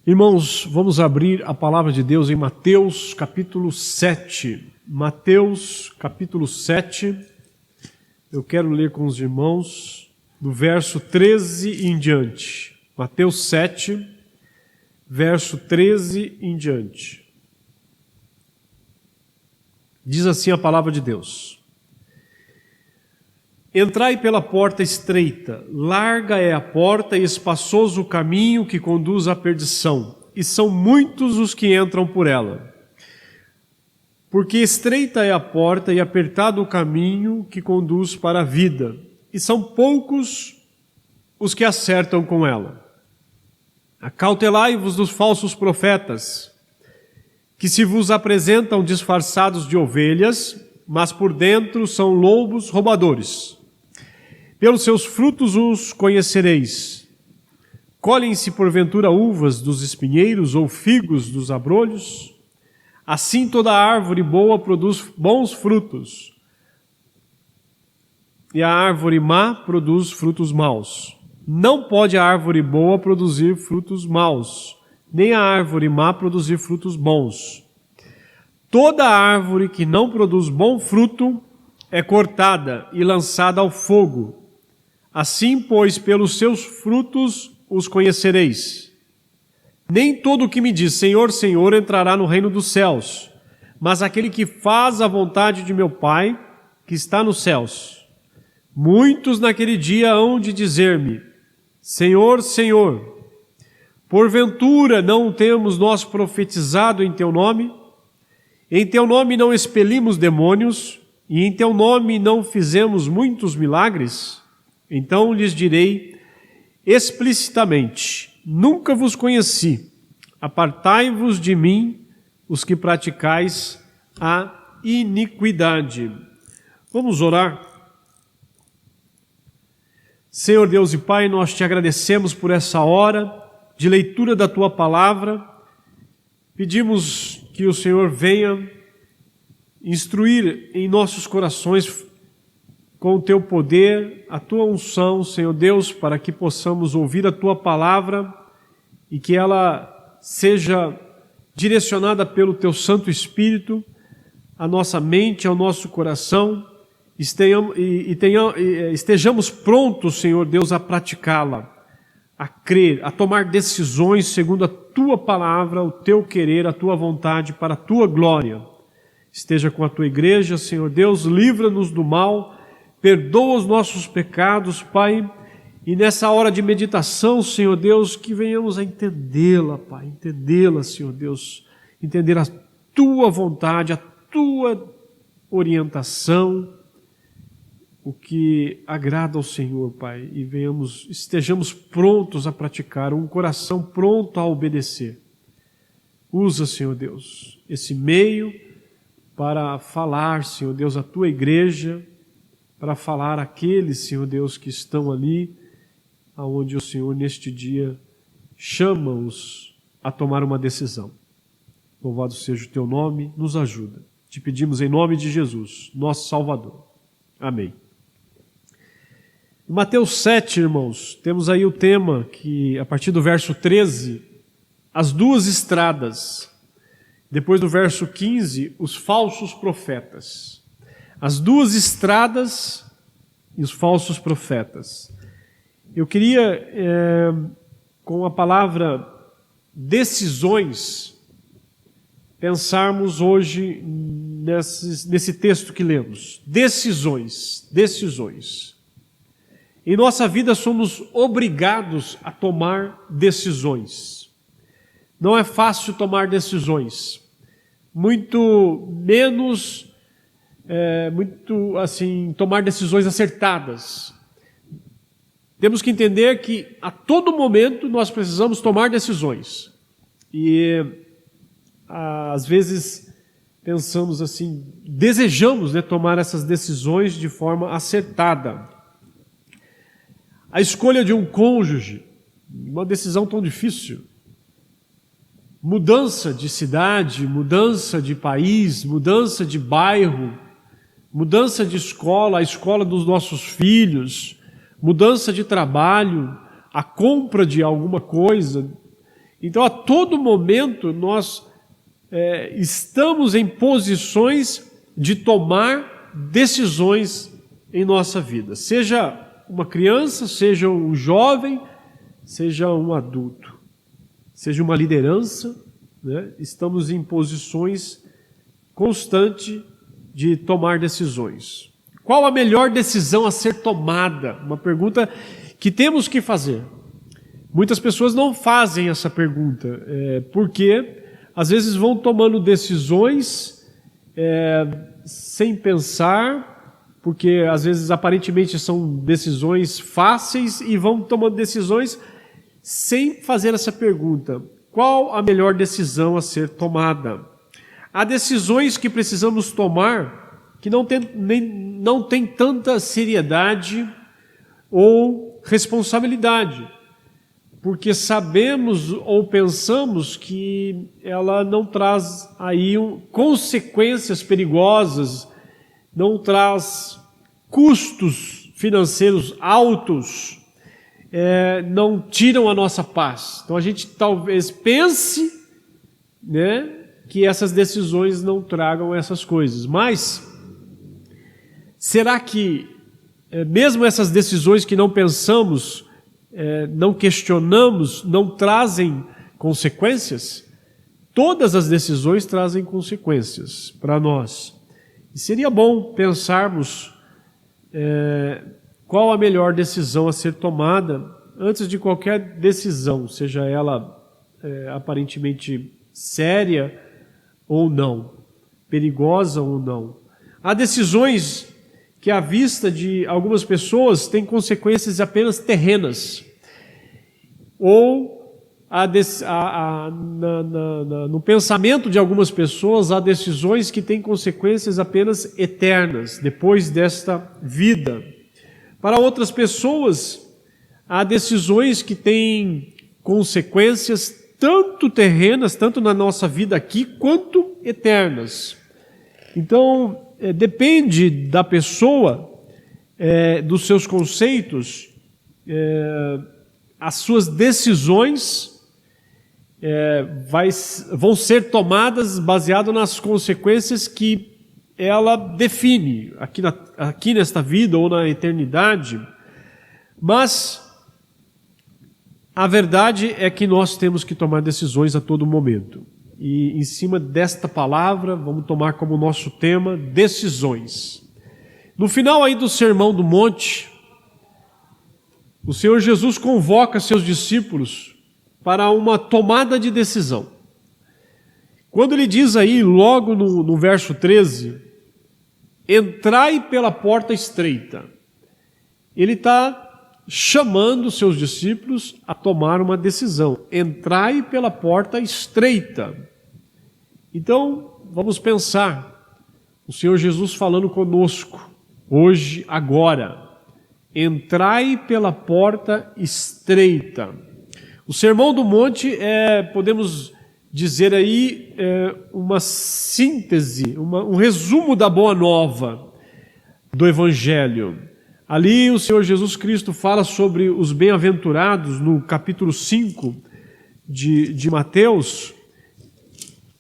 Irmãos, vamos abrir a palavra de Deus em Mateus capítulo 7. Mateus capítulo 7, eu quero ler com os irmãos do verso 13 em diante. Mateus 7, verso 13 em diante. Diz assim a palavra de Deus: Entrai pela porta estreita, larga é a porta e espaçoso o caminho que conduz à perdição, e são muitos os que entram por ela. Porque estreita é a porta e apertado o caminho que conduz para a vida, e são poucos os que acertam com ela. Acautelai-vos dos falsos profetas, que se vos apresentam disfarçados de ovelhas, mas por dentro são lobos roubadores. Pelos seus frutos os conhecereis. Colhem-se porventura uvas dos espinheiros ou figos dos abrolhos? Assim toda árvore boa produz bons frutos, e a árvore má produz frutos maus. Não pode a árvore boa produzir frutos maus, nem a árvore má produzir frutos bons. Toda árvore que não produz bom fruto é cortada e lançada ao fogo. Assim, pois, pelos seus frutos os conhecereis. Nem todo o que me diz Senhor, Senhor entrará no reino dos céus, mas aquele que faz a vontade de meu Pai, que está nos céus. Muitos naquele dia hão de dizer-me: Senhor, Senhor, porventura não temos nós profetizado em teu nome? Em teu nome não expelimos demônios, e em teu nome não fizemos muitos milagres? Então lhes direi explicitamente: nunca vos conheci, apartai-vos de mim, os que praticais a iniquidade. Vamos orar. Senhor Deus e Pai, nós te agradecemos por essa hora de leitura da tua palavra. Pedimos que o Senhor venha instruir em nossos corações com o teu poder, a tua unção, Senhor Deus, para que possamos ouvir a tua palavra e que ela seja direcionada pelo teu Santo Espírito à nossa mente, ao nosso coração, estejamos prontos, Senhor Deus, a praticá-la, a crer, a tomar decisões segundo a tua palavra, o teu querer, a tua vontade, para a tua glória. Esteja com a tua igreja, Senhor Deus, livra-nos do mal, perdoa os nossos pecados, Pai, e nessa hora de meditação, Senhor Deus, que venhamos a entendê-la, Pai, entendê-la, Senhor Deus, entender a tua vontade, a tua orientação, o que agrada ao Senhor, Pai, e estejamos prontos a praticar, um coração pronto a obedecer. Usa, Senhor Deus, esse meio para falar, Senhor Deus, à tua igreja, para falar àqueles, Senhor Deus, que estão ali, aonde o Senhor neste dia chama-os a tomar uma decisão. Louvado seja o teu nome, nos ajuda. Te pedimos em nome de Jesus, nosso Salvador. Amém. Em Mateus 7, irmãos, temos aí o tema que, a partir do verso 13, as duas estradas. Depois do verso 15, os falsos profetas. As duas estradas e os falsos profetas. Eu queria, com a palavra decisões, pensarmos hoje nesse texto que lemos. Decisões, decisões. Em nossa vida somos obrigados a tomar decisões. Não é fácil tomar decisões. Muito menos tomar decisões acertadas. Temos que entender que a todo momento nós precisamos tomar decisões. E às vezes pensamos assim, desejamos, tomar essas decisões de forma acertada. A escolha de um cônjuge, uma decisão tão difícil. Mudança de cidade, mudança de país, mudança de bairro, mudança de escola, a escola dos nossos filhos, mudança de trabalho, a compra de alguma coisa. Então, a todo momento, nós estamos em posições de tomar decisões em nossa vida. Seja uma criança, seja um jovem, seja um adulto, seja uma liderança, né? Estamos em posições constantes de tomar decisões. Qual a melhor decisão a ser tomada? Uma pergunta que temos que fazer. Muitas pessoas não fazem essa pergunta, porque às vezes vão tomando decisões sem pensar, porque às vezes aparentemente são decisões fáceis e vão tomando decisões sem fazer essa pergunta. Qual a melhor decisão a ser tomada? Há decisões que precisamos tomar que não tem tanta seriedade ou responsabilidade, porque sabemos ou pensamos que ela não traz aí consequências perigosas, não traz custos financeiros altos, não tiram a nossa paz. Então a gente talvez pense, né, que essas decisões não tragam essas coisas. Mas será que mesmo essas decisões que não pensamos, não questionamos, não trazem consequências? Todas as decisões trazem consequências para nós. E seria bom pensarmos qual a melhor decisão a ser tomada antes de qualquer decisão, seja ela aparentemente séria ou não, perigosa ou não. Há decisões que, à vista de algumas pessoas, têm consequências apenas terrenas, ou no pensamento de algumas pessoas, há decisões que têm consequências apenas eternas, depois desta vida. Para outras pessoas, há decisões que têm consequências tanto terrenas, tanto na nossa vida aqui, quanto eternas. Então, depende da pessoa, dos seus conceitos, as suas decisões vão ser tomadas baseado nas consequências que ela define aqui nesta vida ou na eternidade. Mas a verdade é que nós temos que tomar decisões a todo momento. E em cima desta palavra, vamos tomar como nosso tema decisões. No final aí do Sermão do Monte, o Senhor Jesus convoca seus discípulos para uma tomada de decisão. Quando ele diz aí, logo no verso 13, entrai pela porta estreita, ele está chamando seus discípulos a tomar uma decisão. Entrai pela porta estreita. Então, vamos pensar, o Senhor Jesus falando conosco, hoje, agora. Entrai pela porta estreita. O Sermão do Monte podemos dizer aí, uma síntese, um resumo da Boa Nova do Evangelho. Ali o Senhor Jesus Cristo fala sobre os bem-aventurados, no capítulo 5 de Mateus.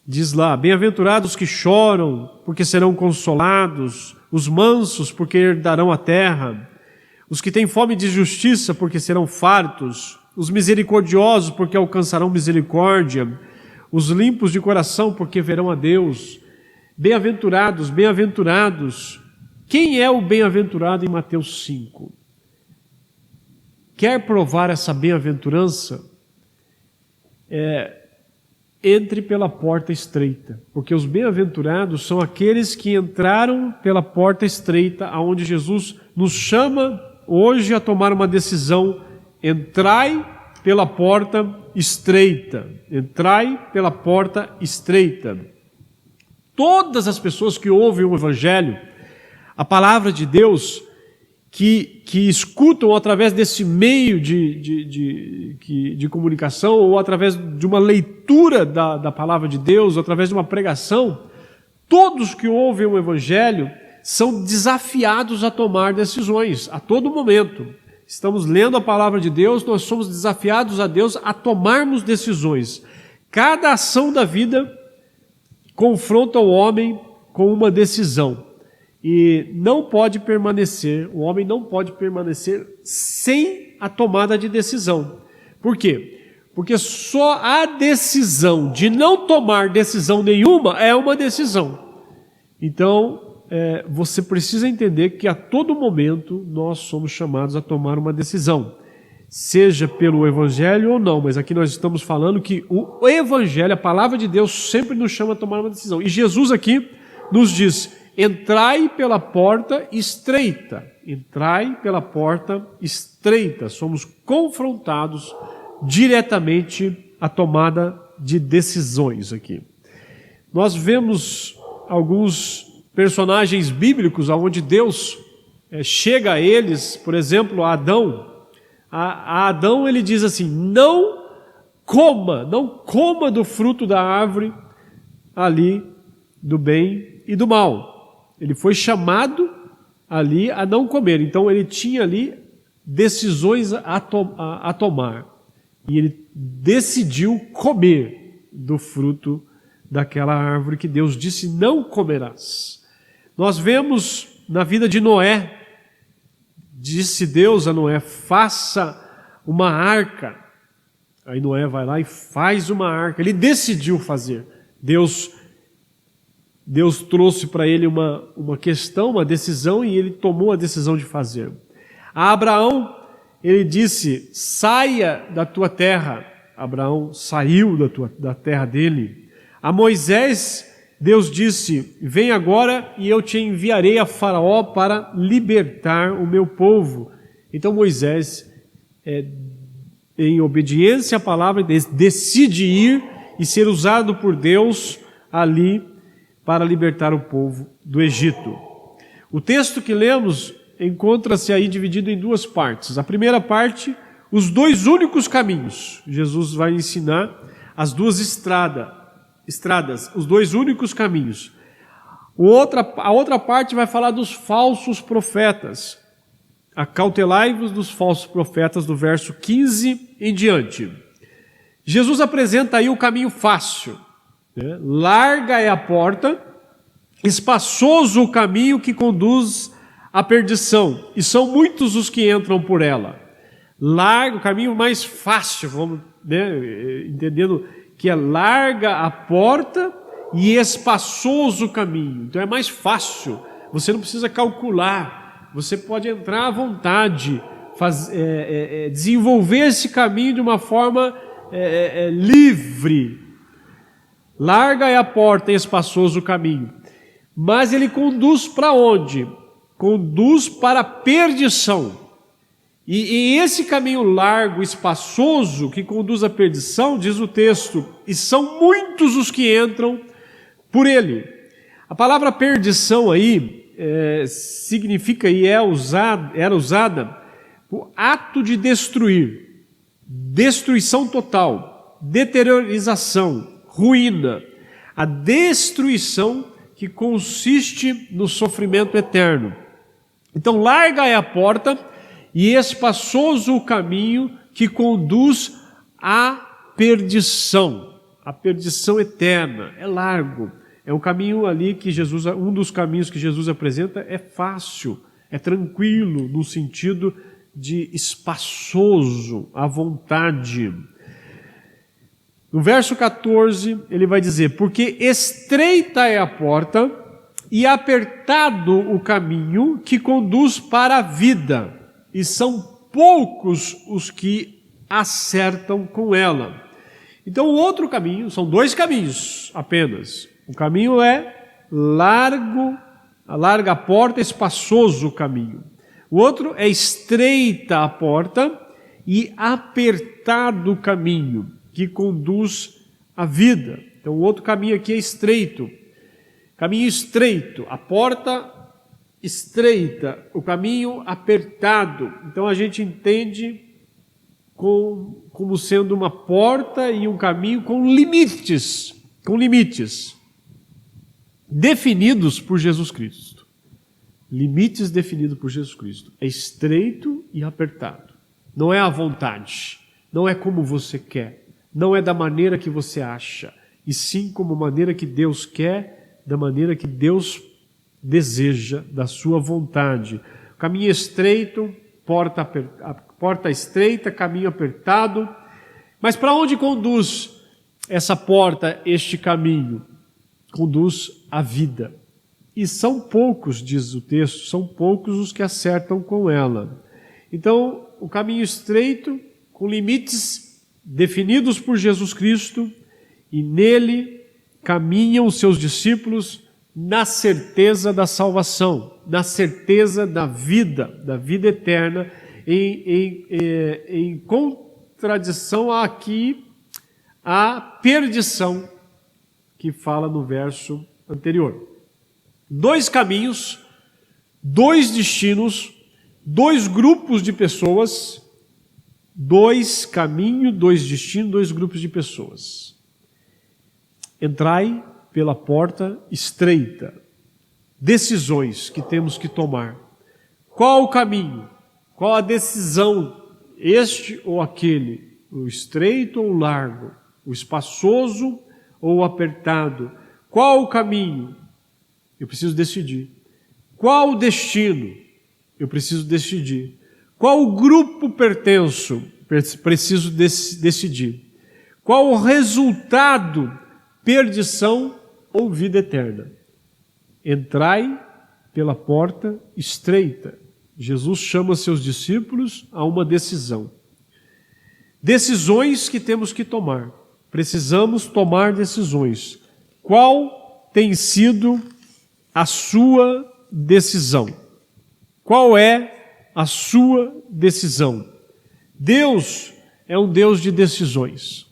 Diz lá, bem-aventurados que choram, porque serão consolados, os mansos, porque herdarão a terra, os que têm fome de justiça, porque serão fartos, os misericordiosos, porque alcançarão misericórdia, os limpos de coração, porque verão a Deus. Bem-aventurados, bem-aventurados. Quem é o bem-aventurado em Mateus 5? Quer provar essa bem-aventurança? Entre pela porta estreita, porque os bem-aventurados são aqueles que entraram pela porta estreita, aonde Jesus nos chama hoje a tomar uma decisão. Entrai pela porta estreita. Entrai pela porta estreita. Todas as pessoas que ouvem o Evangelho, a palavra de Deus, que escutam através desse meio de comunicação, ou através de uma leitura da palavra de Deus, ou através de uma pregação, todos que ouvem o Evangelho são desafiados a tomar decisões a todo momento. estamos lendo a palavra de Deus, nós somos desafiados a Deus a tomarmos decisões. Cada ação da vida confronta o homem com uma decisão. E não pode permanecer, o homem não pode permanecer sem a tomada de decisão. Por quê? Porque só a decisão de não tomar decisão nenhuma é uma decisão. Então, você precisa entender que a todo momento nós somos chamados a tomar uma decisão, seja pelo Evangelho ou não, mas aqui nós estamos falando que o Evangelho, a palavra de Deus, sempre nos chama a tomar uma decisão. E Jesus aqui nos diz: entrai pela porta estreita. Entrai pela porta estreita. Somos confrontados diretamente à tomada de decisões aqui. Nós vemos alguns personagens bíblicos onde Deus chega a eles, por exemplo, a Adão. A Adão ele diz assim: não coma do fruto da árvore ali do bem e do mal. Ele foi chamado ali a não comer. Então ele tinha ali decisões a tomar. E ele decidiu comer do fruto daquela árvore que Deus disse: não comerás. Nós vemos na vida de Noé, disse Deus a Noé: faça uma arca. Aí Noé vai lá e faz uma arca. Ele decidiu fazer. Deus trouxe para ele uma questão, uma decisão, e ele tomou a decisão de fazer. A Abraão, ele disse: saia da tua terra. Abraão saiu da terra dele. A Moisés, Deus disse: vem agora e eu te enviarei a Faraó para libertar o meu povo. Então Moisés, em obediência à palavra, decide ir e ser usado por Deus ali para libertar o povo do Egito. O texto que lemos encontra-se aí dividido em duas partes. A primeira parte, os dois únicos caminhos. Jesus vai ensinar as duas estradas, os dois únicos caminhos. A outra parte vai falar dos falsos profetas. Acautelai-vos dos falsos profetas, do verso 15 em diante. Jesus apresenta aí o caminho fácil. Larga é a porta, espaçoso o caminho que conduz à perdição, e são muitos os que entram por ela. Larga, o caminho mais fácil, vamos, entendendo que é larga a porta e espaçoso o caminho. Então é mais fácil, você não precisa calcular, você pode entrar à vontade, desenvolver esse caminho de uma forma livre. Larga é a porta e espaçoso o caminho. Mas ele conduz para onde? Conduz para a perdição. E esse caminho largo, espaçoso, que conduz à perdição, diz o texto, e são muitos os que entram por ele. A palavra perdição aí significa e era usada o ato de destruir, destruição total, deteriorização, ruína, a destruição que consiste no sofrimento eterno. Então, larga é a porta e espaçoso o caminho que conduz à perdição eterna. É largo, é um caminho ali que um dos caminhos que Jesus apresenta é fácil, é tranquilo, no sentido de espaçoso, à vontade. No verso 14, ele vai dizer: porque estreita é a porta e apertado o caminho que conduz para a vida, e são poucos os que acertam com ela. Então o outro caminho, são dois caminhos apenas. O caminho é larga a porta, espaçoso o caminho. O outro é estreita a porta e apertado o caminho que conduz à vida. Então o outro caminho aqui é estreito. Caminho estreito, a porta estreita, o caminho apertado. Então a gente entende como sendo uma porta e um caminho com limites definidos por Jesus Cristo. Limites definidos por Jesus Cristo. É estreito e apertado. Não é à vontade. Não é como você quer. Não é da maneira que você acha. E sim como maneira que Deus quer, da maneira que Deus deseja, da sua vontade. Caminho estreito, porta estreita, caminho apertado. Mas para onde conduz essa porta, este caminho? Conduz à vida. E são poucos, diz o texto, são poucos os que acertam com ela. Então, o caminho estreito, com limites definidos por Jesus Cristo, e nele caminham os seus discípulos na certeza da salvação, na certeza da vida eterna, em contradição aqui à perdição que fala no verso anterior. 2 caminhos, 2 destinos, 2 grupos de pessoas, 2 caminhos, 2 destinos, 2 grupos de pessoas. Entrai pela porta estreita. Decisões que temos que tomar. Qual o caminho? Qual a decisão? Este ou aquele? O estreito ou o largo? O espaçoso ou o apertado? Qual o caminho? Eu preciso decidir. Qual o destino? Eu preciso decidir. Qual grupo pertenço? Preciso decidir. Qual o resultado? Perdição ou vida eterna? Entrai pela porta estreita. Jesus chama seus discípulos a uma decisão. Decisões que temos que tomar. Precisamos tomar decisões. Qual tem sido a sua decisão? Qual é a sua decisão? Deus é um Deus de decisões.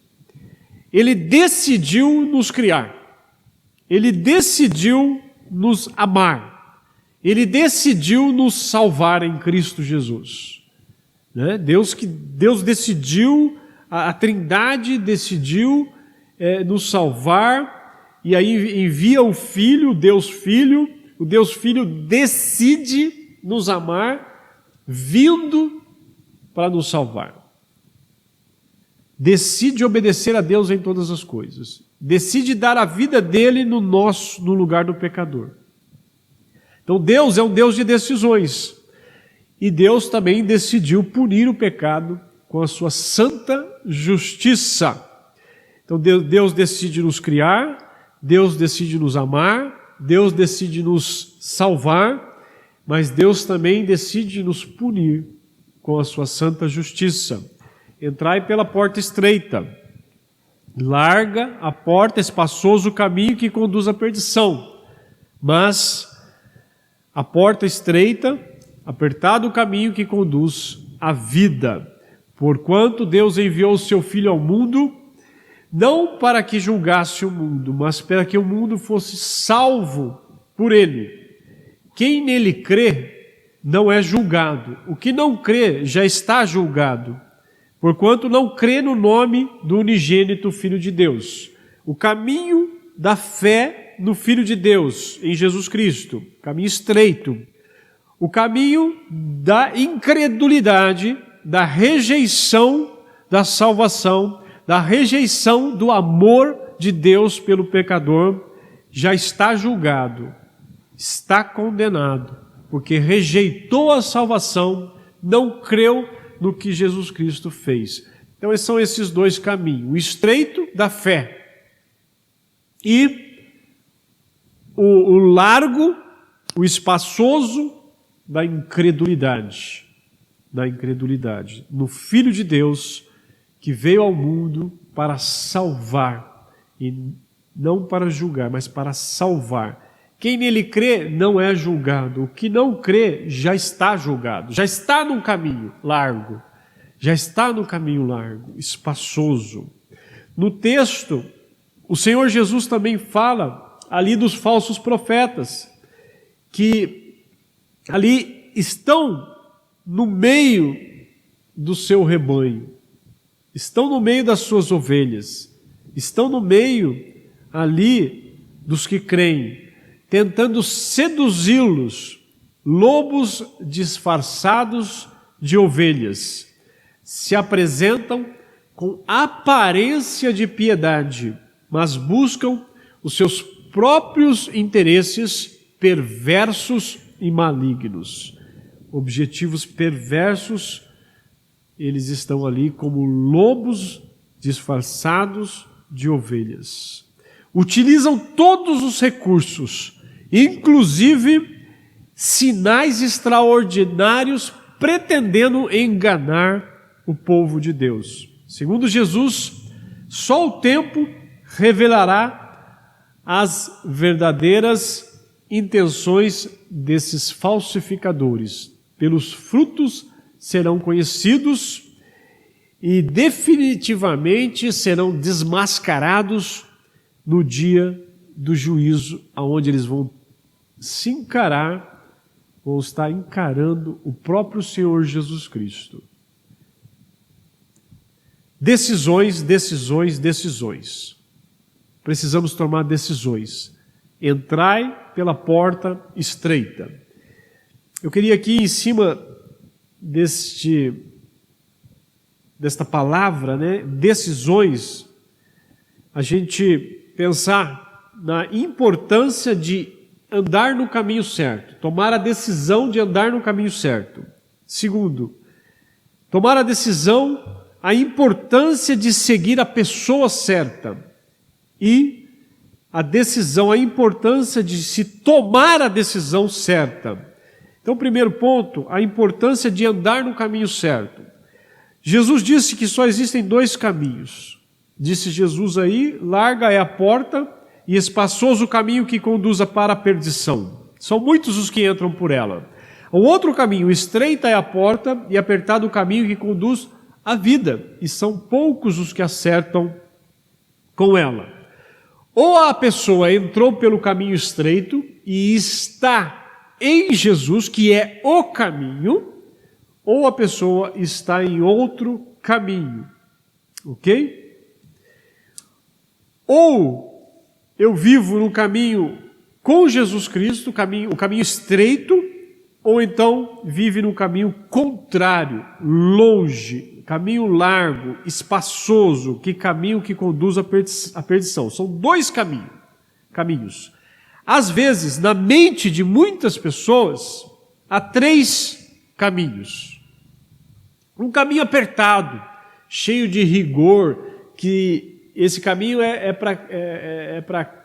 Ele decidiu nos criar. Ele decidiu nos amar. Ele decidiu nos salvar em Cristo Jesus. Né? Deus decidiu, a Trindade decidiu nos salvar, e aí envia o Filho, o Deus Filho decide nos amar, vindo para nos salvar. Decide obedecer a Deus em todas as coisas. Decide dar a vida dele no lugar do pecador. Então Deus é um Deus de decisões. E Deus também decidiu punir o pecado com a sua santa justiça. Então Deus decide nos criar, Deus decide nos amar, Deus decide nos salvar, mas Deus também decide nos punir com a sua santa justiça. Entrai pela porta estreita. Larga a porta, espaçoso o caminho que conduz à perdição. Mas a porta estreita, apertado o caminho que conduz à vida. Porquanto Deus enviou o seu Filho ao mundo, não para que julgasse o mundo, mas para que o mundo fosse salvo por ele. Quem nele crê não é julgado. O que não crê já está julgado, porquanto não crê no nome do unigênito Filho de Deus. O caminho da fé no Filho de Deus, em Jesus Cristo, caminho estreito. O caminho da incredulidade, da rejeição da salvação, da rejeição do amor de Deus pelo pecador, já está julgado, está condenado, porque rejeitou a salvação, não creu no que Jesus Cristo fez. Então são esses 2 caminhos, o estreito da fé e o largo, o espaçoso da incredulidade, no Filho de Deus que veio ao mundo para salvar, e não para julgar, mas para salvar. Quem nele crê não é julgado. O que não crê já está julgado. Já está num caminho largo. Espaçoso. No texto, o Senhor Jesus também fala ali dos falsos profetas, que ali estão no meio do seu rebanho, estão no meio das suas ovelhas, estão no meio ali dos que creem, tentando seduzi-los lobos disfarçados de ovelhas. Se apresentam com aparência de piedade, mas buscam os seus próprios interesses perversos e malignos. Objetivos perversos, eles estão ali como lobos disfarçados de ovelhas. Utilizam todos os recursos, inclusive sinais extraordinários, pretendendo enganar o povo de Deus. Segundo Jesus, só o tempo revelará as verdadeiras intenções desses falsificadores. Pelos frutos serão conhecidos e definitivamente serão desmascarados no dia do juízo, aonde eles vão se encarar, vão estar encarando o próprio Senhor Jesus Cristo. Decisões, decisões, decisões. Precisamos tomar decisões. Entrai pela porta estreita. Eu queria aqui em cima desta palavra, né, decisões, a gente pensar na importância de andar no caminho certo, tomar a decisão de andar no caminho certo. Segundo, tomar a decisão, a importância de seguir a pessoa certa. E a decisão, a importância de se tomar a decisão certa. Então, primeiro ponto, a importância de andar no caminho certo. Jesus disse que só existem dois caminhos. Disse Jesus aí, larga é a porta e espaçoso o caminho que conduza para a perdição. São muitos os que entram por ela. O outro caminho, estreita é a porta e apertado o caminho que conduz à vida. E são poucos os que acertam com ela. Ou a pessoa entrou pelo caminho estreito e está em Jesus, que é o caminho, ou a pessoa está em outro caminho, ok? Ou eu vivo no caminho com Jesus Cristo, o caminho estreito, ou então vive no caminho contrário, longe, caminho largo, espaçoso, caminho que conduz à perdição. São dois caminhos. Às vezes, na mente de muitas pessoas, há três caminhos. Um caminho apertado, cheio de rigor, que esse caminho é para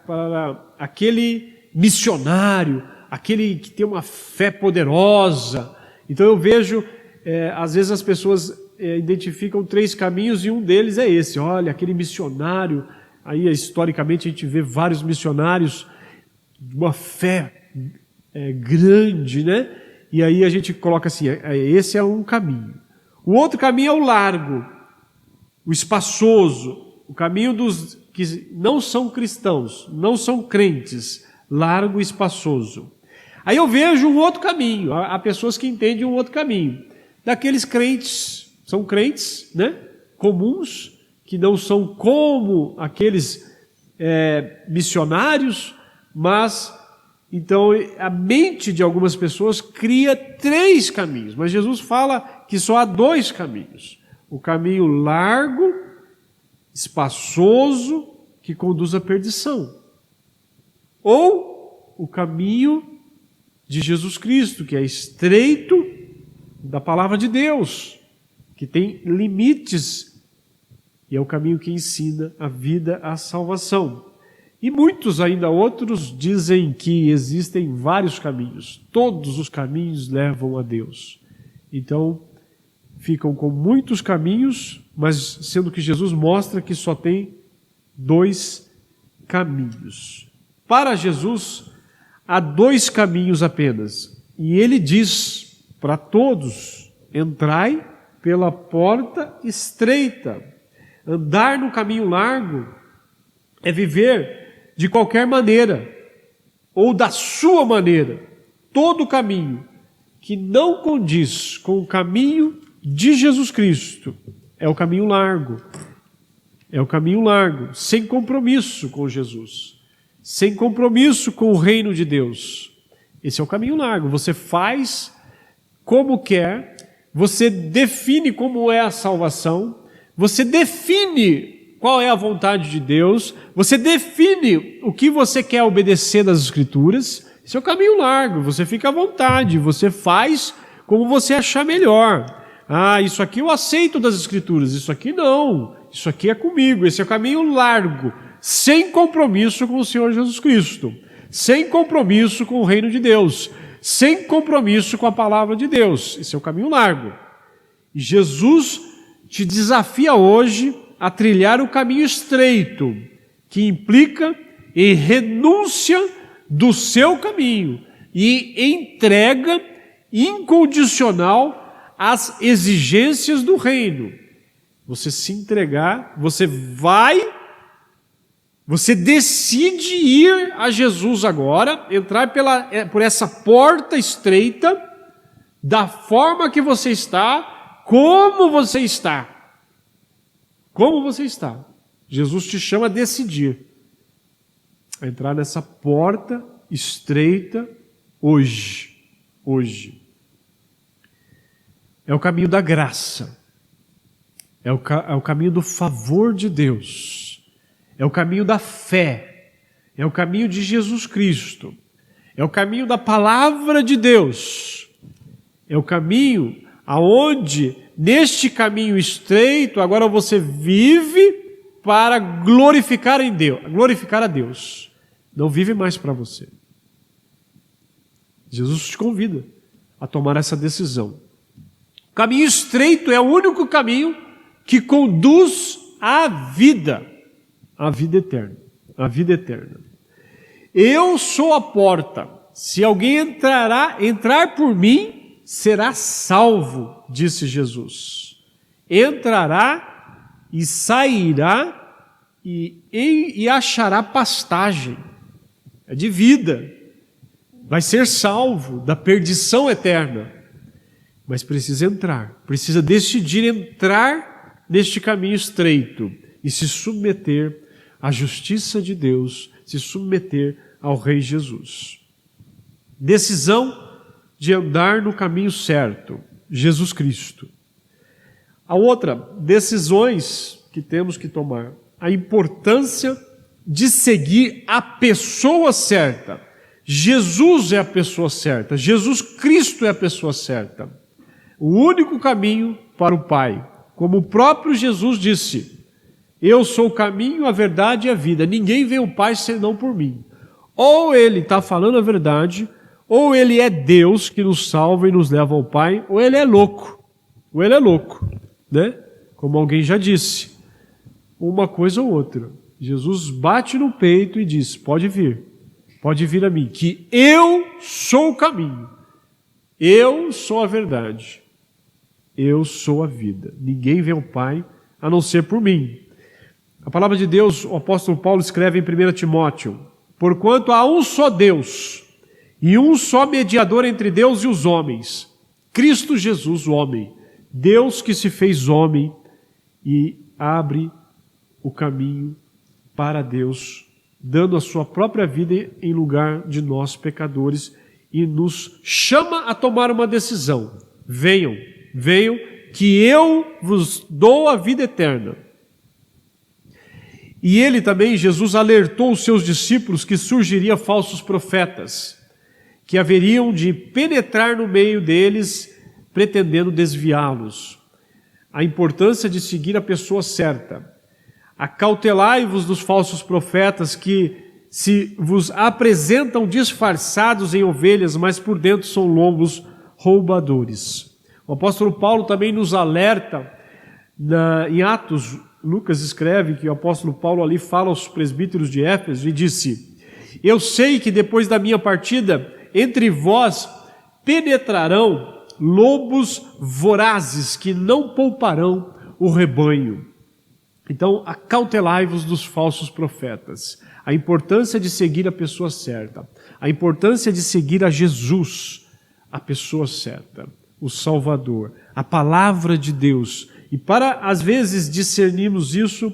aquele missionário, aquele que tem uma fé poderosa. Então eu vejo, às vezes as pessoas identificam três caminhos e um deles é esse. Olha, aquele missionário, aí historicamente a gente vê vários missionários de uma fé grande, né? E aí a gente coloca assim, esse é um caminho. O outro caminho é o largo, o espaçoso, o caminho dos que não são cristãos, não são crentes, largo e espaçoso. Aí eu vejo um outro caminho, há pessoas que entendem um outro caminho, daqueles crentes, são crentes, né, comuns, que não são como aqueles missionários, mas então a mente de algumas pessoas cria três caminhos, mas Jesus fala que só há dois caminhos: o caminho largo, espaçoso, que conduz à perdição, ou o caminho de Jesus Cristo, que é estreito, da palavra de Deus, que tem limites, e é o caminho que ensina a vida, a salvação. E muitos ainda outros dizem que existem vários caminhos, todos os caminhos levam a Deus. Então, ficam com muitos caminhos, mas sendo que Jesus mostra que só tem dois caminhos. Para Jesus, há dois caminhos apenas. E ele diz para todos: entrai pela porta estreita. Andar no caminho largo é viver de qualquer maneira, ou da sua maneira, todo caminho que não condiz com o caminho de Jesus Cristo é o caminho largo. É o caminho largo, sem compromisso com Jesus, sem compromisso com o reino de Deus. Esse é o caminho largo. Você faz como quer, você define como é a salvação, você define qual é a vontade de Deus, você define o que você quer obedecer das Escrituras. Esse é o caminho largo, você fica à vontade, você faz como você achar melhor. Ah, isso aqui eu aceito das Escrituras, isso aqui não, isso aqui é comigo. Esse é o caminho largo, sem compromisso com o Senhor Jesus Cristo, sem compromisso com o reino de Deus, sem compromisso com a palavra de Deus. Esse é o caminho largo. E Jesus te desafia hoje a trilhar o caminho estreito, que implica em renúncia do seu caminho e entrega incondicional às exigências do reino. Você se entregar, você decide ir a Jesus agora, entrar por essa porta estreita, da forma que você está, como você está. Como você está. Jesus te chama a decidir, a entrar nessa porta estreita hoje. Hoje. É o caminho da graça. É o caminho do favor de Deus. É o caminho da fé. É o caminho de Jesus Cristo. É o caminho da palavra de Deus. É o caminho aonde, neste caminho estreito, agora você vive para glorificar a Deus. Não vive mais para você. Jesus te convida a tomar essa decisão. O caminho estreito é o único caminho que conduz à vida eterna, a vida eterna. Eu sou a porta. Se alguém entrar por mim, será salvo, disse Jesus. Entrará e sairá e achará pastagem. É de vida. Vai ser salvo da perdição eterna. Mas precisa entrar, precisa decidir entrar neste caminho estreito e se submeter à justiça de Deus, se submeter ao Rei Jesus. Decisão de andar no caminho certo, Jesus Cristo. A outra, decisões que temos que tomar, a importância de seguir a pessoa certa. Jesus é a pessoa certa, Jesus Cristo é a pessoa certa. O único caminho para o Pai. Como o próprio Jesus disse, eu sou o caminho, a verdade e a vida. Ninguém vê o Pai senão por mim. Ou ele está falando a verdade, ou ele é Deus que nos salva e nos leva ao Pai, ou ele é louco. Ou ele é louco, né? Como alguém já disse. Uma coisa ou outra. Jesus bate no peito e diz, pode vir a mim, que eu sou o caminho. Eu sou a verdade. Eu sou a vida. Ninguém vê o Pai a não ser por mim. A palavra de Deus, o apóstolo Paulo escreve em 1 Timóteo, porquanto há um só Deus e um só mediador entre Deus e os homens, Cristo Jesus, o homem. Deus que se fez homem e abre o caminho para Deus, dando a sua própria vida em lugar de nós pecadores e nos chama a tomar uma decisão. Venham, que eu vos dou a vida eterna. E ele também, Jesus, alertou os seus discípulos que surgiriam falsos profetas, que haveriam de penetrar no meio deles, pretendendo desviá-los. A importância de seguir a pessoa certa. Acautelai-vos dos falsos profetas que se vos apresentam disfarçados em ovelhas, mas por dentro são lobos roubadores. O apóstolo Paulo também nos alerta, em Atos, Lucas escreve que o apóstolo Paulo ali fala aos presbíteros de Éfeso e disse, eu sei que depois da minha partida, entre vós penetrarão lobos vorazes que não pouparão o rebanho. Então, acautelai-vos dos falsos profetas. A importância de seguir a pessoa certa. A importância de seguir a Jesus, a pessoa certa. O Salvador, a palavra de Deus. E para, às vezes, discernirmos isso,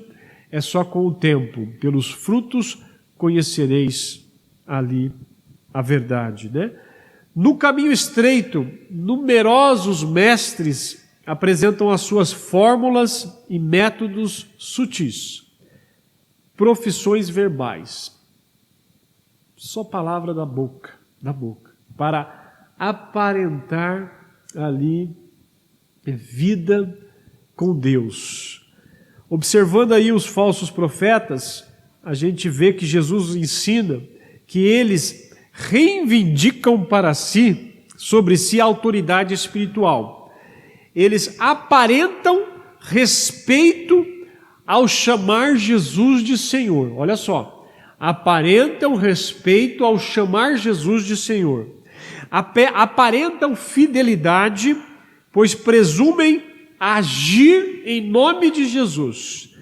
é só com o tempo. Pelos frutos conhecereis ali a verdade, né? No caminho estreito, numerosos mestres apresentam as suas fórmulas e métodos sutis, profissões verbais, só palavra da boca, para aparentar ali vida com Deus. Observando aí os falsos profetas, a gente vê que Jesus ensina que eles reivindicam para si, sobre si, a autoridade espiritual. Eles aparentam respeito ao chamar Jesus de Senhor. Olha só, aparentam respeito ao chamar Jesus de Senhor. Aparentam fidelidade, pois presumem agir em nome de Jesus.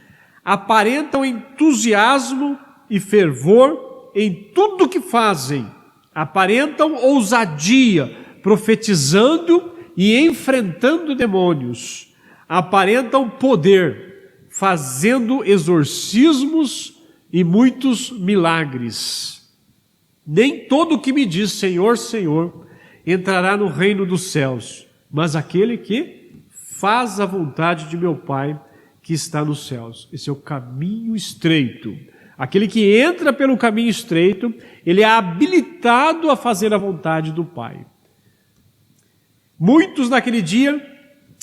Aparentam entusiasmo e fervor em tudo que fazem. Aparentam ousadia, profetizando e enfrentando demônios. Aparentam poder, fazendo exorcismos e muitos milagres. Nem todo que me diz Senhor, Senhor, entrará no reino dos céus, mas aquele que faz a vontade de meu Pai que está nos céus. Esse é o caminho estreito. Aquele que entra pelo caminho estreito, ele é habilitado a fazer a vontade do Pai. Muitos naquele dia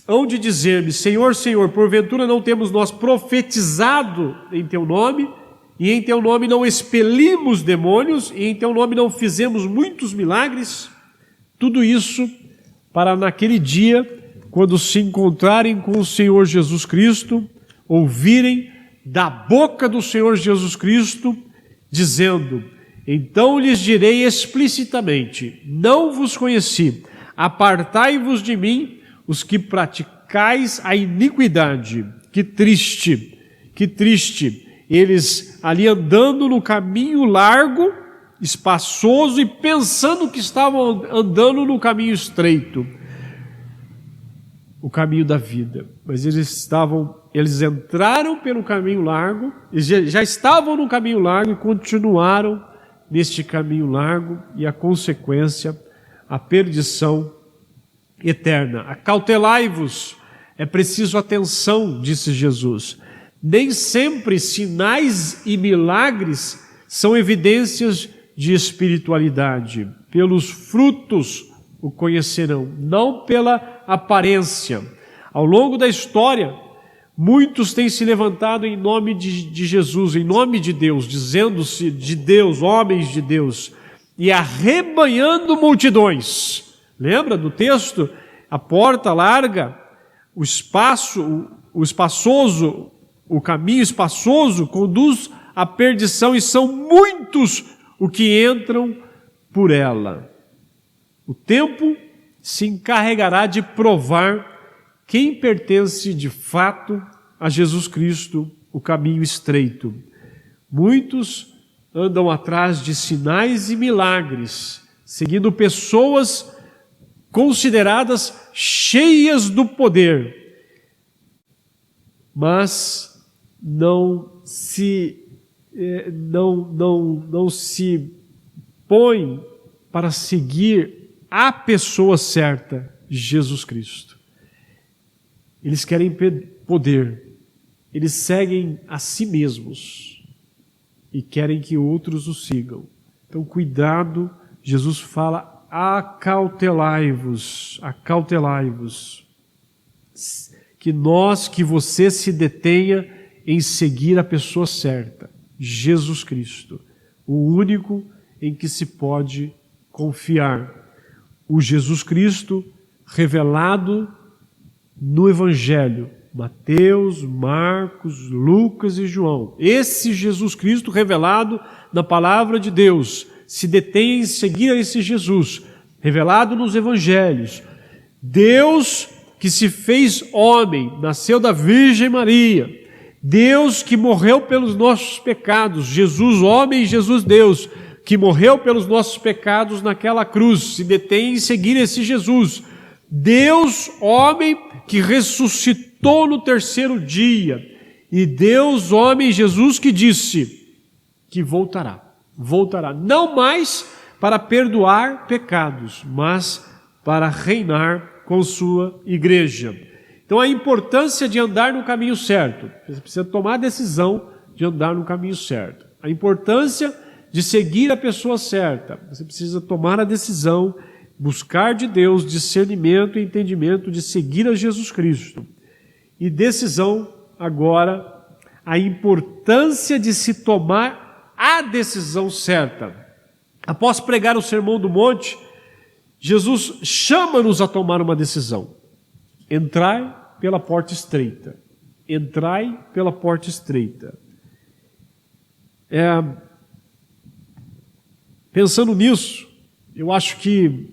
hão de dizer-me, Senhor, Senhor, porventura não temos nós profetizado em Teu nome, e em Teu nome não expelimos demônios, e em Teu nome não fizemos muitos milagres? Tudo isso para naquele dia, quando se encontrarem com o Senhor Jesus Cristo, ouvirem da boca do Senhor Jesus Cristo, dizendo, então lhes direi explicitamente, não vos conheci, apartai-vos de mim, os que praticais a iniquidade. Que triste, eles ali andando no caminho largo, espaçoso e pensando que estavam andando no caminho estreito, o caminho da vida, mas eles entraram pelo caminho largo, já estavam no caminho largo e continuaram neste caminho largo, e a consequência, a perdição eterna. Acautelai-vos, é preciso atenção, disse Jesus. Nem sempre sinais e milagres são evidências de espiritualidade. Pelos frutos o conhecerão, não pela aparência. Ao longo da história, muitos têm se levantado em nome de Jesus, em nome de Deus, dizendo-se de Deus, homens de Deus, e arrebanhando multidões. Lembra do texto? A porta larga, o caminho espaçoso conduz à perdição, e são muitos os que entram por ela. O tempo se encarregará de provar quem pertence de fato a Jesus Cristo, o caminho estreito. Muitos andam atrás de sinais e milagres, seguindo pessoas consideradas cheias do poder, mas não se põe para seguir a pessoa certa, Jesus Cristo. Eles querem poder, eles seguem a si mesmos e querem que outros o sigam. Então, cuidado, Jesus fala, acautelai-vos, que você se detenha em seguir a pessoa certa, Jesus Cristo, o único em que se pode confiar. O Jesus Cristo revelado no Evangelho, Mateus, Marcos, Lucas e João. Esse Jesus Cristo revelado na palavra de Deus, se detém em seguir a esse Jesus, revelado nos Evangelhos. Deus que se fez homem, nasceu da Virgem Maria. Deus que morreu pelos nossos pecados, Jesus homem e Jesus Deus, que morreu pelos nossos pecados naquela cruz, se detém em seguir esse Jesus. Deus, homem, que ressuscitou no terceiro dia. E Deus, homem, Jesus, que disse que voltará. Não mais para perdoar pecados, mas para reinar com sua igreja. Então a importância de andar no caminho certo. Você precisa tomar a decisão de andar no caminho certo. A importância de seguir a pessoa certa. Você precisa tomar a decisão, buscar de Deus discernimento e entendimento de seguir a Jesus Cristo. E decisão agora, a importância de se tomar a decisão certa. Após pregar o Sermão do Monte, Jesus chama-nos a tomar uma decisão. Entrai pela porta estreita. Entrai pela porta estreita. Pensando nisso, eu acho que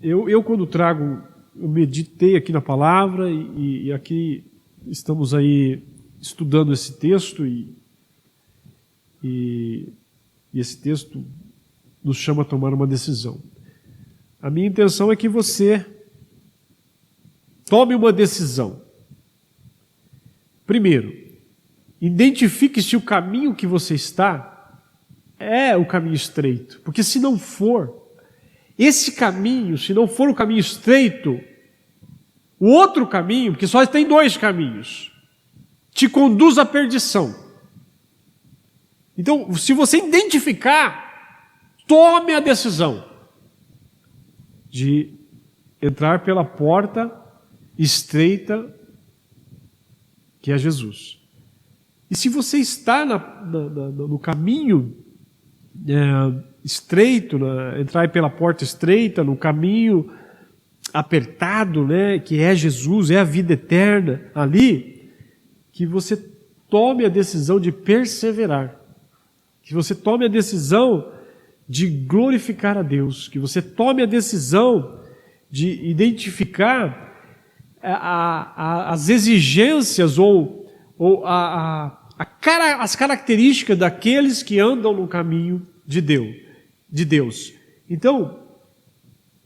eu quando trago, eu meditei aqui na palavra e aqui estamos aí estudando esse texto e esse texto nos chama a tomar uma decisão. A minha intenção é que você tome uma decisão. Primeiro, identifique se o caminho que você está é o caminho estreito. Porque se não for, esse caminho, se não for o caminho estreito, o outro caminho, porque só tem dois caminhos, te conduz à perdição. Então, se você identificar, tome a decisão de entrar pela porta estreita, que é Jesus. E se você está no caminho estreito, entrar pela porta estreita, no caminho apertado, né, que é Jesus, é a vida eterna ali, que você tome a decisão de perseverar, que você tome a decisão de glorificar a Deus, que você tome a decisão de identificar as exigências ou as características daqueles que andam no caminho de Deus. Então,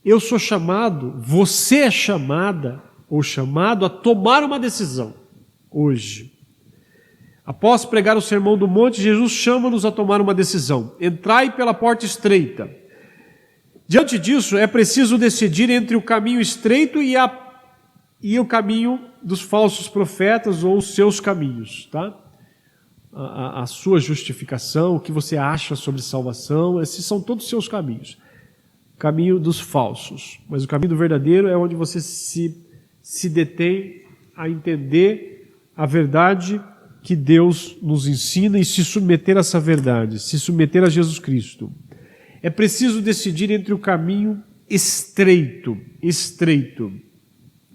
eu sou chamado, você é chamada ou chamado a tomar uma decisão hoje. Após pregar o Sermão do Monte, Jesus chama-nos a tomar uma decisão. Entrai pela porta estreita. Diante disso, é preciso decidir entre o caminho estreito e o caminho dos falsos profetas ou os seus caminhos, tá? A sua justificação, o que você acha sobre salvação, esses são todos os seus caminhos. O caminho dos falsos. Mas o caminho verdadeiro é onde você se detém a entender a verdade que Deus nos ensina e se submeter a essa verdade, se submeter a Jesus Cristo. É preciso decidir entre o caminho estreito.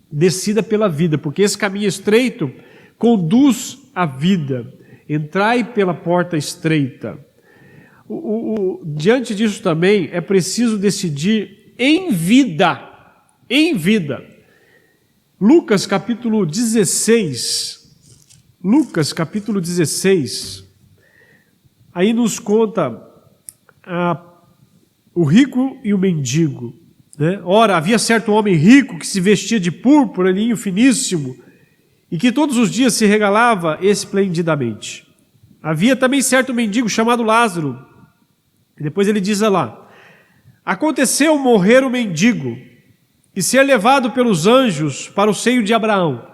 Decida pela vida, porque esse caminho estreito conduz à vida. Entrai pela porta estreita. Diante disso também é preciso decidir em vida. Em vida. Lucas capítulo 16. Lucas capítulo 16. Aí nos conta o rico e o mendigo. Né? Ora, havia certo homem rico que se vestia de púrpura, linho finíssimo, e que todos os dias se regalava esplendidamente. Havia também certo mendigo chamado Lázaro. E depois ele diz lá: aconteceu morrer o mendigo e ser levado pelos anjos para o seio de Abraão.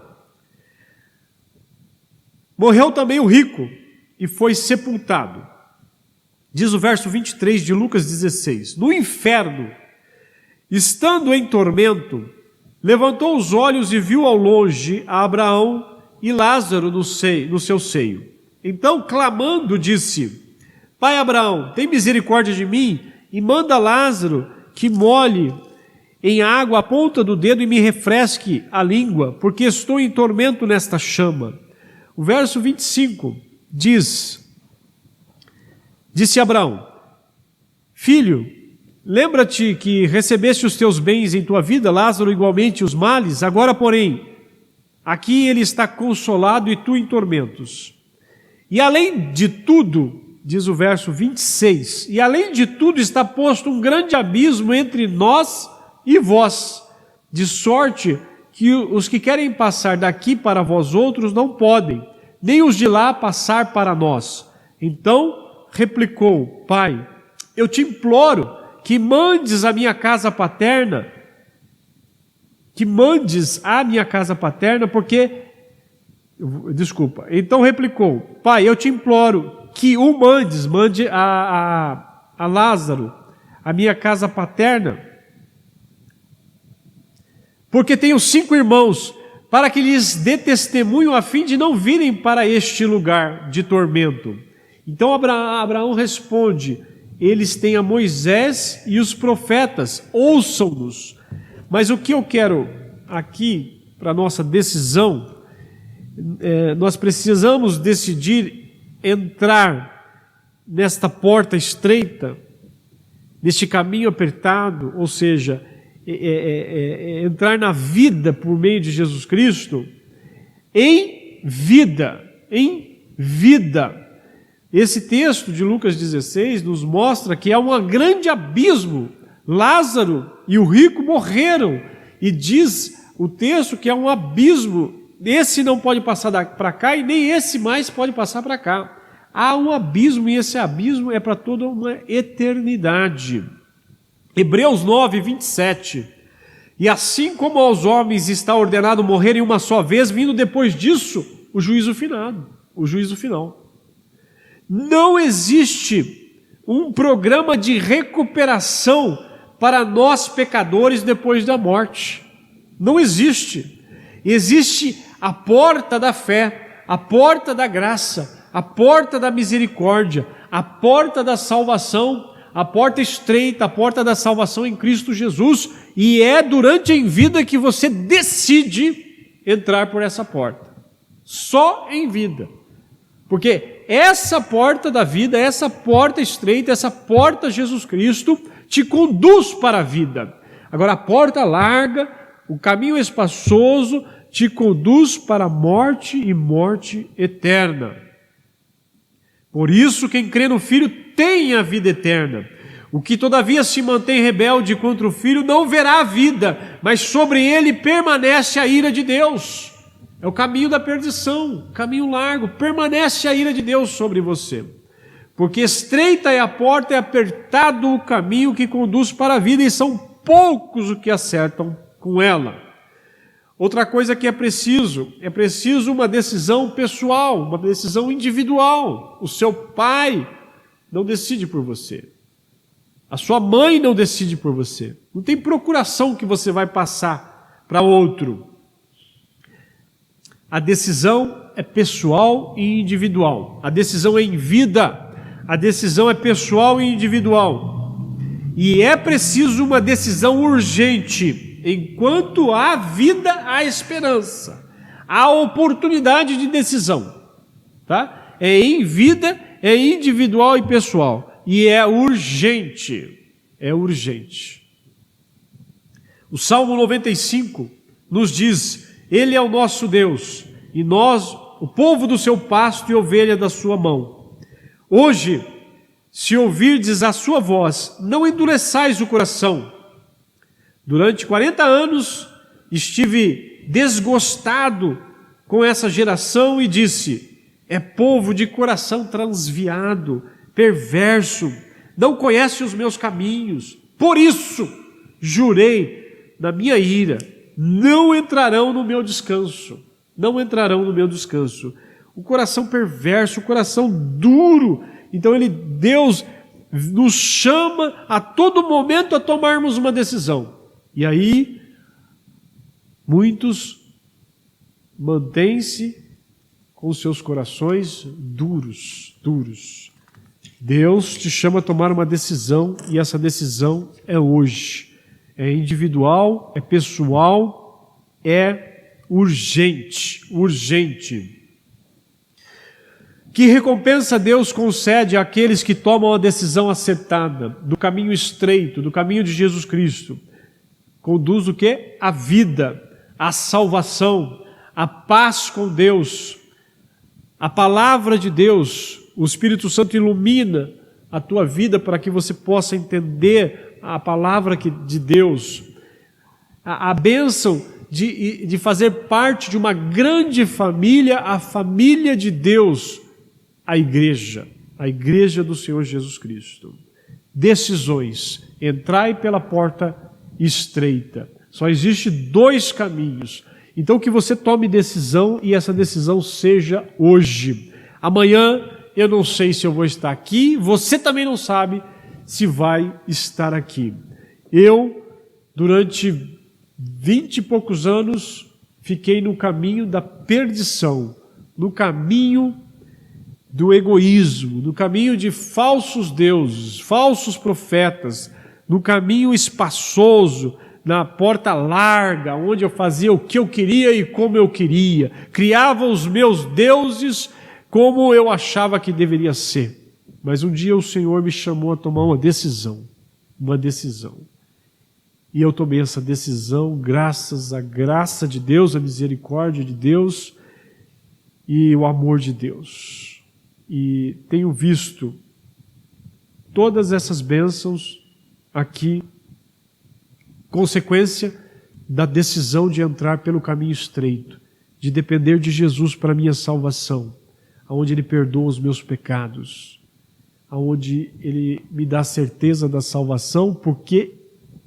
Morreu também o rico e foi sepultado. Diz o verso 23 de Lucas 16: no inferno, estando em tormento, levantou os olhos e viu ao longe a Abraão e Lázaro no seu seio. Então, clamando, disse: Pai Abraão, tem misericórdia de mim e manda Lázaro que molhe em água a ponta do dedo e me refresque a língua, porque estou em tormento nesta chama. O verso 25 diz: disse Abraão: filho, lembra-te que recebeste os teus bens em tua vida, Lázaro igualmente os males, agora porém, aqui ele está consolado e tu em tormentos. E além de tudo, diz o verso 26, e além de tudo está posto um grande abismo entre nós e vós, de sorte que os que querem passar daqui para vós outros não podem, nem os de lá passar para nós. Então replicou: Pai, eu te imploro que mandes à minha casa paterna, porque... Desculpa. Então replicou: Pai, eu te imploro que o mande a Lázaro, a minha casa paterna, porque tenho 5 irmãos, para que lhes dê testemunho a fim de não virem para este lugar de tormento. Então Abraão responde: eles têm a Moisés e os profetas, ouçam-nos. Mas o que eu quero aqui para a nossa decisão, nós precisamos decidir entrar nesta porta estreita, neste caminho apertado, ou seja, entrar na vida por meio de Jesus Cristo, em vida. Esse texto de Lucas 16 nos mostra que há um grande abismo. Lázaro e o rico morreram, e diz o texto que há um abismo. Esse não pode passar para cá e nem esse mais pode passar para cá. Há um abismo, e esse abismo é para toda uma eternidade. Hebreus 9, 27. E assim como aos homens está ordenado morrerem uma só vez, vindo depois disso o juízo final. Não existe um programa de recuperação para nós pecadores depois da morte. Não existe. Existe a porta da fé, a porta da graça, a porta da misericórdia, a porta da salvação, a porta estreita, a porta da salvação em Cristo Jesus, e é durante a vida que você decide entrar por essa porta. Só em vida. Porque essa porta da vida, essa porta estreita, essa porta Jesus Cristo te conduz para a vida. Agora a porta larga, o caminho espaçoso, te conduz para a morte e morte eterna. Por isso, quem crê no Filho tem a vida eterna. O que todavia se mantém rebelde contra o Filho não verá a vida, mas sobre ele permanece a ira de Deus. É o caminho da perdição, caminho largo, permanece a ira de Deus sobre você. Porque estreita é a porta e apertado o caminho que conduz para a vida, e são poucos os que acertam com ela. Outra coisa que é preciso uma decisão pessoal, uma decisão individual. O seu pai não decide por você. A sua mãe não decide por você. Não tem procuração que você vai passar para outro. A decisão é pessoal e individual. A decisão é em vida. A decisão é pessoal e individual. E é preciso uma decisão urgente. Enquanto há vida, há esperança. Há oportunidade de decisão. Tá? É em vida, é individual e pessoal. E é urgente. É urgente. O Salmo 95 nos diz: Ele é o nosso Deus, e nós, o povo do seu pasto e ovelha da sua mão. Hoje, se ouvirdes a sua voz, não endureçais o coração. Durante 40 anos estive desgostado com essa geração e disse: é povo de coração transviado, perverso, não conhece os meus caminhos. Por isso jurei na minha ira: não entrarão no meu descanso. Não entrarão no meu descanso. O coração perverso, o coração duro. Então Deus nos chama a todo momento a tomarmos uma decisão. E aí, muitos mantêm-se com seus corações duros. Deus te chama a tomar uma decisão, e essa decisão é hoje. É individual, é pessoal, é urgente. Que recompensa Deus concede àqueles que tomam a decisão acertada, do caminho estreito, do caminho de Jesus Cristo? Conduz o quê? A vida, a salvação, a paz com Deus, a palavra de Deus. O Espírito Santo ilumina a tua vida para que você possa entender a palavra de Deus. A bênção de fazer parte de uma grande família, a família de Deus, a igreja do Senhor Jesus Cristo. decisões. Entrai pela porta estreita. Só existe 2 caminhos. Então que você tome decisão e essa decisão seja hoje. Amanhã eu não sei se eu vou estar aqui, você também não sabe se vai estar aqui. Eu, durante 20 e poucos anos, fiquei no caminho da perdição, no caminho do egoísmo, no caminho de falsos deuses, falsos profetas, no caminho espaçoso, na porta larga, onde eu fazia o que eu queria e como eu queria, criava os meus deuses como eu achava que deveria ser. Mas um dia o Senhor me chamou a tomar uma decisão. E eu tomei essa decisão graças à graça de Deus, à misericórdia de Deus e o amor de Deus. E tenho visto todas essas bênçãos aqui, consequência da decisão de entrar pelo caminho estreito, de depender de Jesus para a minha salvação, aonde Ele perdoa os meus pecados, aonde Ele me dá certeza da salvação, porque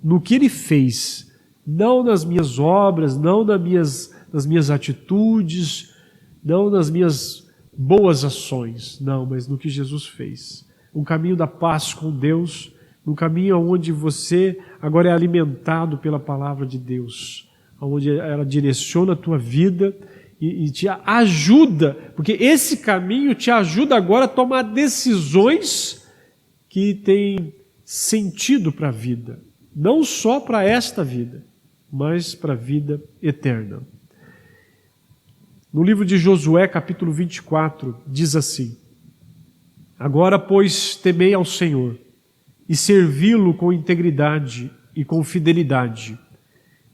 no que Ele fez, não nas minhas obras, não nas minhas atitudes, não nas minhas boas ações, não, mas no que Jesus fez. Um caminho da paz com Deus, no caminho onde você agora é alimentado pela palavra de Deus, onde ela direciona a tua vida e te ajuda, porque esse caminho te ajuda agora a tomar decisões que têm sentido para a vida, não só para esta vida, mas para a vida eterna. No livro de Josué, capítulo 24, diz assim: agora, pois, temei ao Senhor, e servi-lo com integridade e com fidelidade.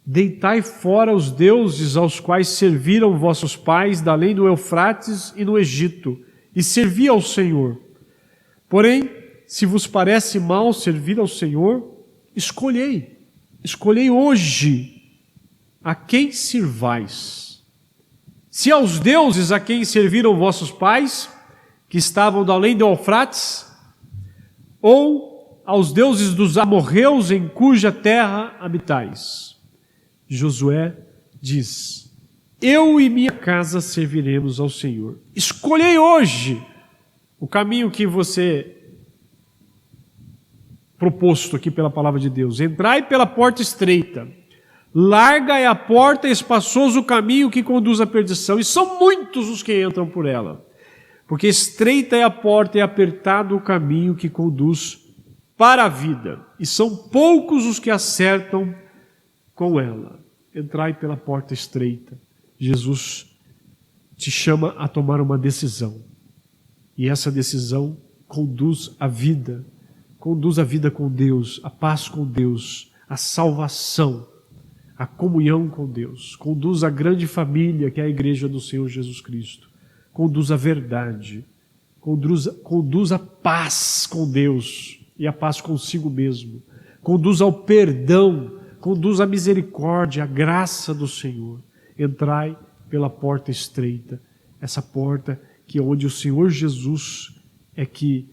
Deitai fora os deuses aos quais serviram vossos pais da além do Eufrates e no Egito, e servi ao Senhor. Porém, se vos parece mal servir ao Senhor, escolhei hoje a quem sirvais. Se aos deuses a quem serviram vossos pais, que estavam da além do Eufrates, ou aos deuses dos amorreus em cuja terra habitais. Josué diz: eu e minha casa serviremos ao Senhor. Escolhei hoje o caminho que você proposto aqui pela palavra de Deus. Entrai pela porta estreita. Larga é a porta e espaçoso o caminho que conduz à perdição. E são muitos os que entram por ela. Porque estreita é a porta e apertado o caminho que conduz para a vida, e são poucos os que acertam com ela. Entrai pela porta estreita. Jesus te chama a tomar uma decisão, e essa decisão conduz à vida com Deus, a paz com Deus, a salvação, a comunhão com Deus, conduz à grande família que é a igreja do Senhor Jesus Cristo, conduz à verdade, conduz à paz com Deus, e a paz consigo mesmo, conduz ao perdão, conduz à misericórdia, à graça do Senhor. Entrai pela porta estreita, essa porta que é onde o Senhor Jesus é que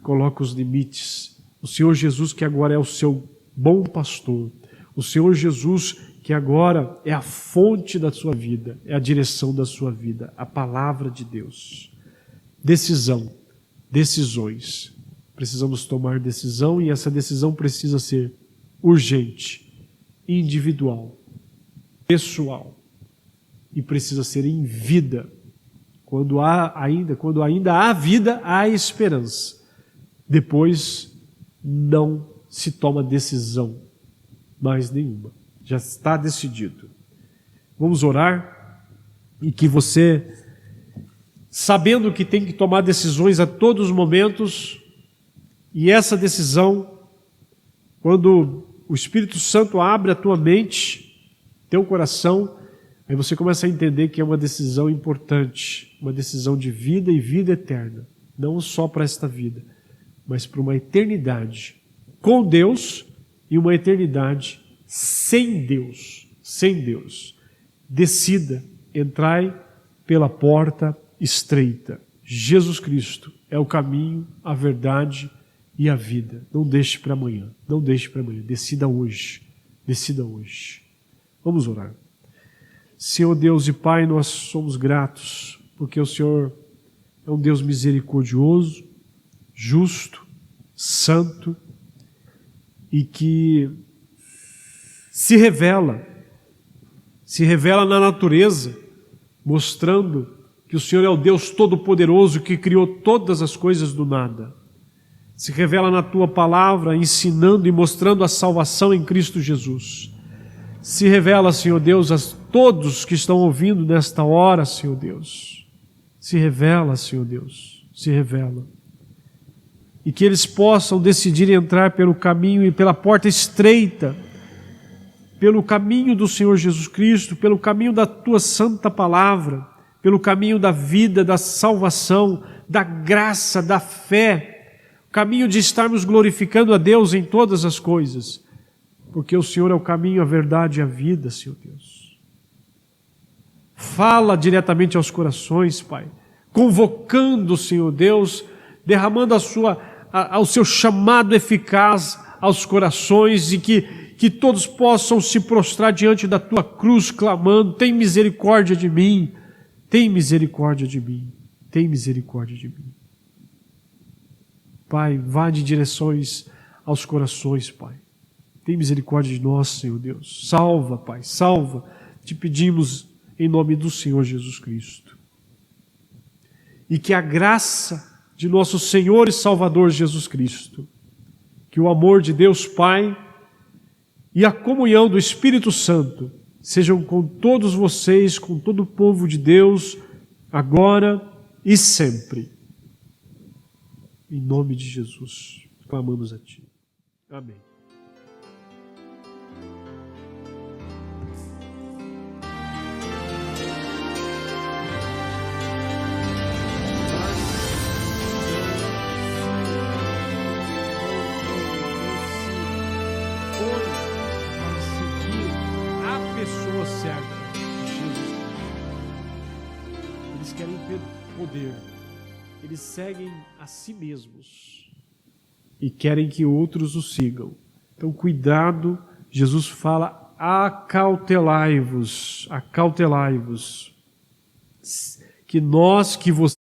coloca os limites, o Senhor Jesus que agora é o seu bom pastor, o Senhor Jesus que agora é a fonte da sua vida, é a direção da sua vida, a palavra de Deus. Decisões. Precisamos tomar decisão e essa decisão precisa ser urgente, individual, pessoal e precisa ser em vida. Quando ainda há vida, há esperança. Depois não se toma decisão mais nenhuma. Já está decidido. Vamos orar e que você, sabendo que tem que tomar decisões a todos os momentos, e essa decisão, quando o Espírito Santo abre a tua mente, teu coração, aí você começa a entender que é uma decisão importante, uma decisão de vida e vida eterna, não só para esta vida, mas para uma eternidade com Deus e uma eternidade sem Deus. Decida, entrai pela porta estreita. Jesus Cristo é o caminho, a verdade e a vida. Não deixe para amanhã, não deixe para amanhã. Decida hoje, decida hoje. Vamos orar. Senhor Deus e Pai, nós somos gratos, porque o Senhor é um Deus misericordioso, justo, santo, e que se revela na natureza, mostrando que o Senhor é o Deus Todo-Poderoso que criou todas as coisas do nada. Se revela na Tua palavra, ensinando e mostrando a salvação em Cristo Jesus. Se revela, Senhor Deus, a todos que estão ouvindo nesta hora, Senhor Deus. Se revela, Senhor Deus, se revela. E que eles possam decidir entrar pelo caminho e pela porta estreita, pelo caminho do Senhor Jesus Cristo, pelo caminho da Tua santa palavra, pelo caminho da vida, da salvação, da graça, da fé, o caminho de estarmos glorificando a Deus em todas as coisas, porque o Senhor é o caminho, a verdade e a vida, Senhor Deus. Fala diretamente aos corações, Pai, convocando, Senhor Deus, derramando ao seu chamado eficaz aos corações, e que todos possam se prostrar diante da Tua cruz, clamando: tem misericórdia de mim, tem misericórdia de mim, tem misericórdia de mim. Pai, vá de direções aos corações, Pai. Tem misericórdia de nós, Senhor Deus. Salva, Pai, salva. Te pedimos em nome do Senhor Jesus Cristo. E que a graça de nosso Senhor e Salvador Jesus Cristo, que o amor de Deus Pai e a comunhão do Espírito Santo sejam com todos vocês, com todo o povo de Deus, agora e sempre. Em nome de Jesus, clamamos a Ti. Amém. Pessoa certa de Jesus Cristo. Eles querem ter poder, eles seguem a si mesmos e querem que outros o sigam. Então, cuidado. Jesus fala: acautelai-vos, que você